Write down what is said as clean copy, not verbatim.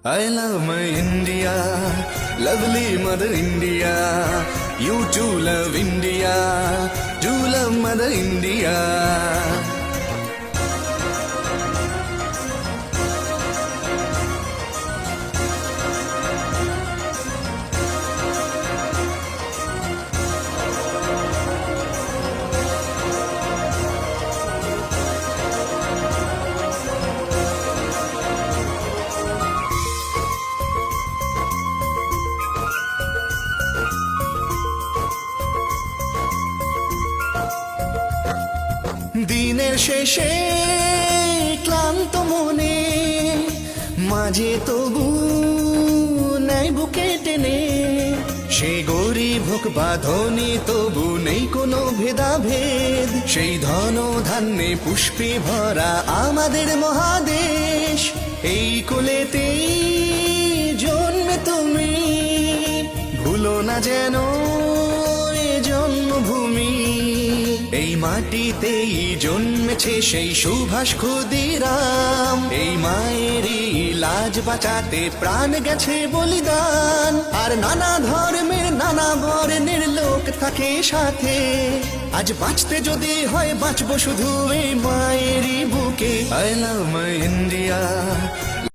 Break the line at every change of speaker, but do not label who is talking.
I love my India, lovely mother India. You too love India, do love mother India. দিনের শেষে ক্লান্ত মনে মাঝে তবু নাই বুকে টেনে, সে গরিব হোক বা ধনী তবু নেই কোনো ভেদাভেদ। সেই ধন ধান্যে পুষ্পে ভরা আমাদের মহাদেশ, এই কোলেতেই জন্মে তুমি, ভুলো না যেন এ জন্মভূমি। এই মাটিতেই জন্মেছে সেই সুভাষ ক্ষুদিরাম, এই মায়েরই লাজ বাঁচাতে প্রাণ গেছে বলিদান। আর নানা ধর্মের নানা বর্ণের লোক থাকে সাথে, আজ বাঁচতে যদি হয় বাঁচবো শুধু এই মায়েরই বুকে। I love my India,